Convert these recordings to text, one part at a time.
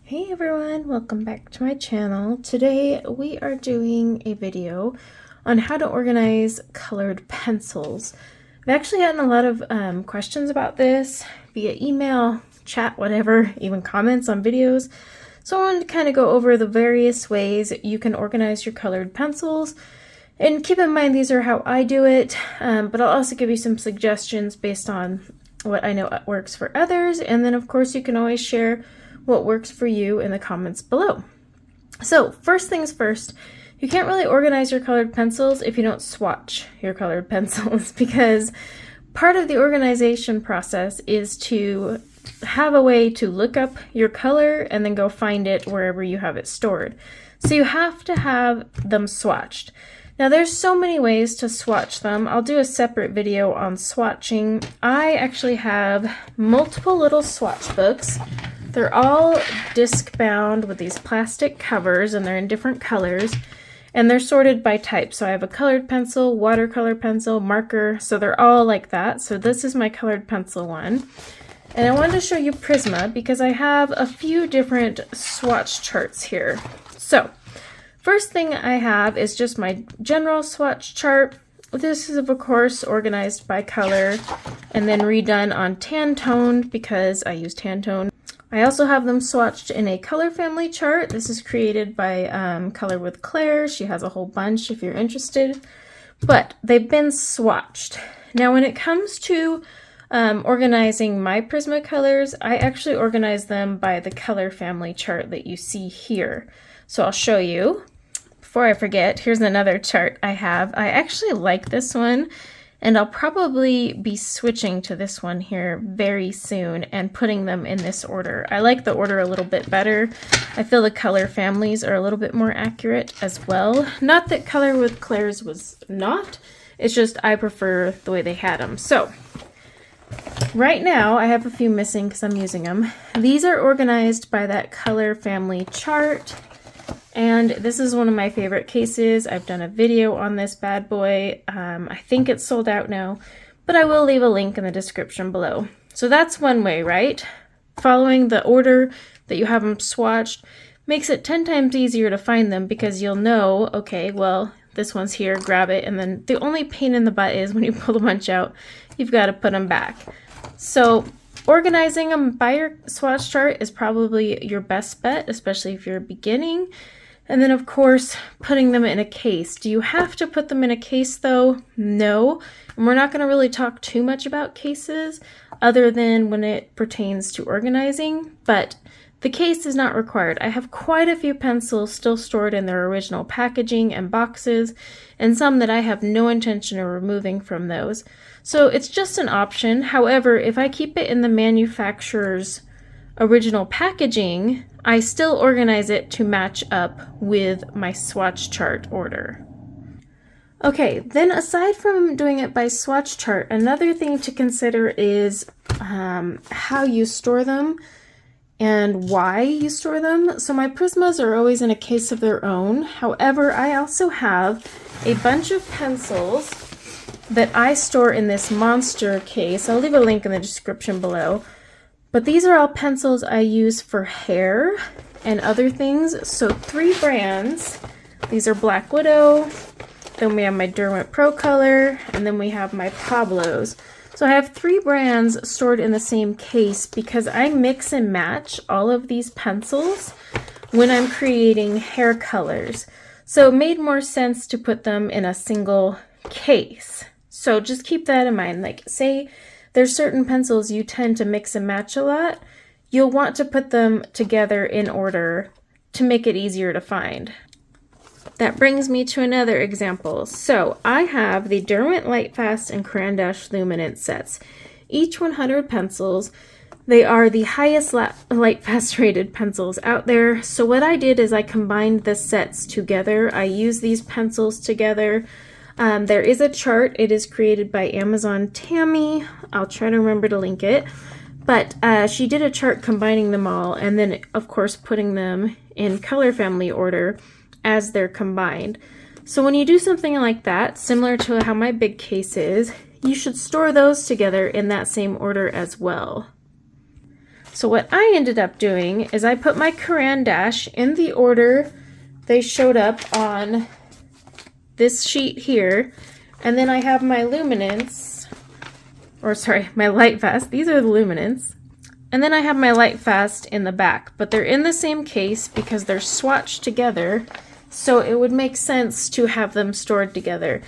Hey everyone, welcome back to my channel. Today we are doing a video on how to organize colored pencils. I've actually gotten a lot of questions about this via email, chat, whatever, even comments on videos. So I wanted to kind of go over the various ways you can organize your colored pencils. And keep in mind these are how I do it, but I'll also give you some suggestions based on what I know works for others. And then of course you can always share what works for you in the comments below. So first things first, you can't really organize your colored pencils if you don't swatch your colored pencils, because part of the organization process is to have a way to look up your color and then go find it wherever you have it stored. So you have to have them swatched. Now there's so many ways to swatch them. I'll do a separate video on swatching. I actually have multiple little swatch books. They're all disc bound with these plastic covers, and they're in different colors, and they're sorted by type. So I have a colored pencil, watercolor pencil, marker, so they're all like that. So this is my colored pencil one. And I wanted to show you Prisma because I have a few different swatch charts here. So first thing I have is just my general swatch chart. This is of course organized by color and then redone on tan toned because I use tan tone. I also have them swatched in a color family chart. This is created by Color with Claire. She has a whole bunch if you're interested, but they've been swatched. Now when it comes to organizing my Prismacolors, I actually organize them by the color family chart that you see here. So I'll show you. Before I forget, here's another chart I have. I actually like this one, and I'll probably be switching to this one here very soon and putting them in this order. I like the order a little bit better. I feel the color families are a little bit more accurate as well. Not that Color with Claire's was not, it's just I prefer the way they had them. So right now I have a few missing because I'm using them. These are organized by that color family chart. And this is one of my favorite cases. I've done a video on this bad boy. I think it's sold out now, but I will leave a link in the description below. So that's one way, right? Following the order that you have them swatched makes it 10 times easier to find them because you'll know, okay, well, this one's here, grab it, and then the only pain in the butt is when you pull the bunch out, you've got to put them back. So organizing them by your swatch chart is probably your best bet, especially if you're beginning. And then of course, putting them in a case. Do you have to put them in a case though? No. And we're not going to really talk too much about cases other than when it pertains to organizing, but the case is not required. I have quite a few pencils still stored in their original packaging and boxes, and some that I have no intention of removing from those. So it's just an option. However, if I keep it in the manufacturer's original packaging, I still organize it to match up with my swatch chart order. Okay, then aside from doing it by swatch chart, another thing to consider is how you store them and why you store them. So my Prismas are always in a case of their own. However, I also have a bunch of pencils that I store in this monster case. I'll leave a link in the description below. But these are all pencils I use for hair and other things. So 3 brands. These are Black Widow, then we have my Derwent Pro Color, and then we have my Pablos. So I have 3 brands stored in the same case because I mix and match all of these pencils when I'm creating hair colors. So it made more sense to put them in a single case. So just keep that in mind. Like, say there's certain pencils you tend to mix and match a lot, you'll want to put them together in order to make it easier to find. That brings me to another example. So I have the Derwent Lightfast and Crayon Dash Luminance sets. Each 100 pencils. They are the highest Lightfast rated pencils out there. So what I did is I combined the sets together. I use these pencils together. There is a chart. It is created by Amazon Tammy. I'll try to remember to link it. But she did a chart combining them all and then, of course, putting them in color family order as they're combined. So when you do something like that, similar to how my big case is, you should store those together in that same order as well. So what I ended up doing is I put my Korilynn dash in the order they showed up on this sheet here, and then I have my luminance, or sorry, my light fast. These are the luminance. And then I have my light fast in the back, but they're in the same case because they're swatched together, so it would make sense to have them stored together.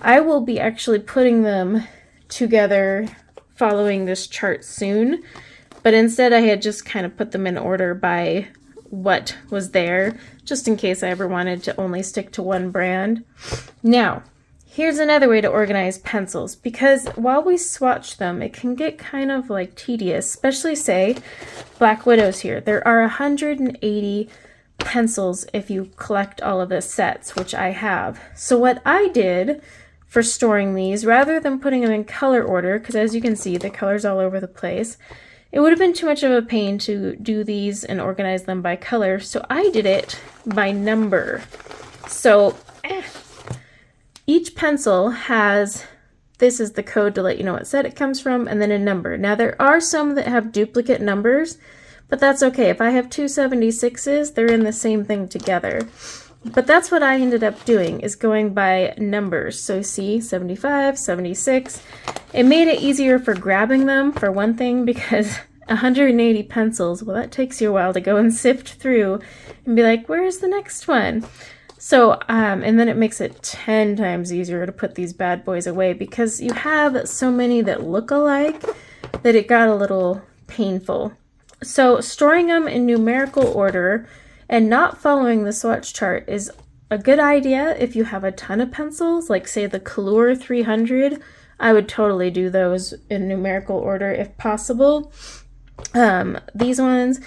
I will be actually putting them together following this chart soon, but instead I had just kind of put them in order by what was there, just in case I ever wanted to only stick to one brand. Now, here's another way to organize pencils, because while we swatch them, it can get kind of like tedious, especially say Black Widows here. There are 180 pencils if you collect all of the sets, which I have. So what I did for storing these, rather than putting them in color order, because as you can see, the color's all over the place, it would have been too much of a pain to do these and organize them by color, so I did it by number. So each pencil has, this is the code to let you know what set it comes from, and then a number. Now there are some that have duplicate numbers, but that's okay. If I have two 76s, they're in the same thing together. But that's what I ended up doing, is going by numbers. So see, 75, 76. It made it easier for grabbing them, for one thing, because 180 pencils, well, that takes you a while to go and sift through and be like, where's the next one? So, and then it makes it 10 times easier to put these bad boys away, because you have so many that look alike that it got a little painful. So storing them in numerical order and not following the swatch chart is a good idea if you have a ton of pencils, like say the Korilynn 300. I would totally do those in numerical order if possible. These ones.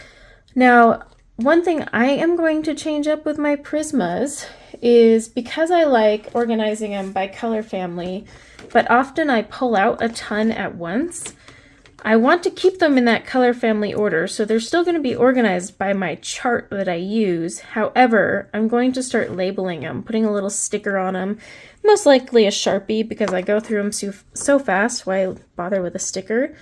Now, one thing I am going to change up with my Prismas is, because I like organizing them by color family, but often I pull out a ton at once, I want to keep them in that color family order, so they're still going to be organized by my chart that I use. However, I'm going to start labeling them, putting a little sticker on them, most likely a Sharpie, because I go through them so fast, why bother with a sticker?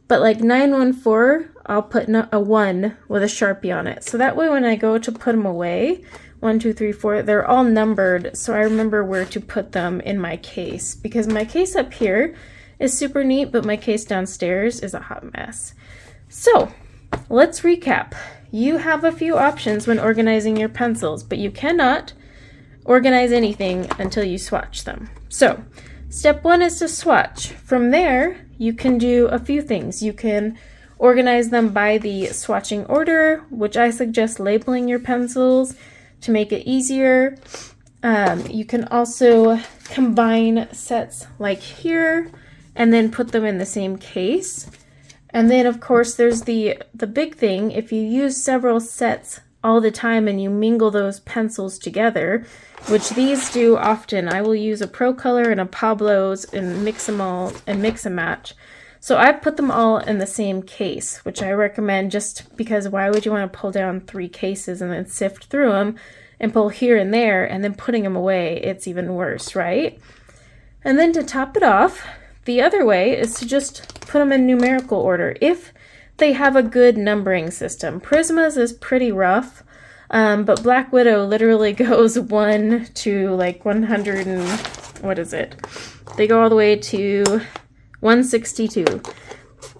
But like 914, I'll put a 1 with a Sharpie on it. So that way when I go to put them away, 1, 2, 3, 4, they're all numbered, so I remember where to put them in my case. Because my case up here is super neat, but my case downstairs is a hot mess. So let's recap. You have a few options when organizing your pencils, but you cannot organize anything until you swatch them. So step 1 is to swatch. From there, you can do a few things. You can organize them by the swatching order, which I suggest labeling your pencils to make it easier. You can also combine sets like here and then put them in the same case. And then of course there's the big thing, if you use several sets all the time and you mingle those pencils together, which these do often. I will use a Pro Color and a Pablo's and mix them all and mix and match. So I put them all in the same case, which I recommend, just because why would you want to pull down 3 cases and then sift through them and pull here and there and then putting them away? It's even worse, right? And then to top it off, the other way is to just put them in numerical order if they have a good numbering system. Prismas is pretty rough, but Black Widow literally goes 1 to like 100 and what is it? They go all the way to 162.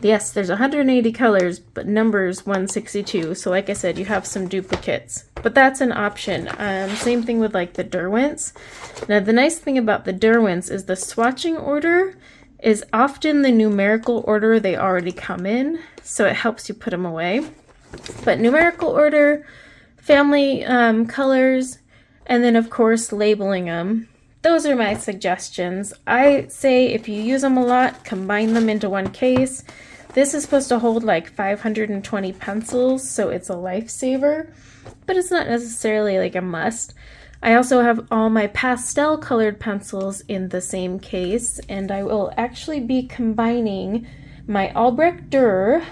Yes, there's 180 colors, but numbers 162. So like I said, you have some duplicates, but that's an option. Same thing with like the Derwents. Now the nice thing about the Derwents is the swatching order is often the numerical order they already come in, so it helps you put them away. But numerical order, family colors, and then of course labeling them. Those are my suggestions. I say if you use them a lot, combine them into one case. This is supposed to hold like 520 pencils, so it's a lifesaver, but it's not necessarily like a must. I also have all my pastel colored pencils in the same case, and I will actually be combining my Albrecht Dürer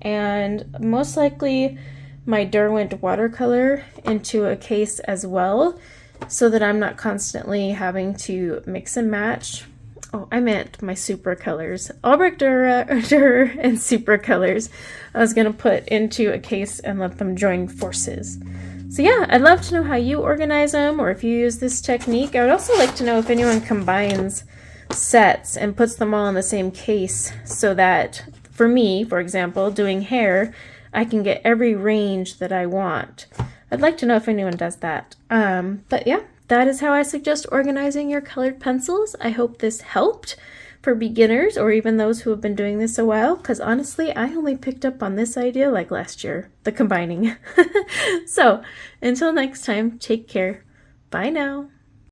and most likely my Derwent watercolor into a case as well, so that I'm not constantly having to mix and match. Oh, I meant my super colors. Albrecht Dürer and super colors I was going to put into a case and let them join forces. So yeah, I'd love to know how you organize them or if you use this technique. I would also like to know if anyone combines sets and puts them all in the same case so that, for me, for example, doing hair, I can get every range that I want. I'd like to know if anyone does that. But yeah, that is how I suggest organizing your colored pencils. I hope this helped for beginners or even those who have been doing this a while, because honestly, I only picked up on this idea like last year, the combining. So until next time, take care. Bye now.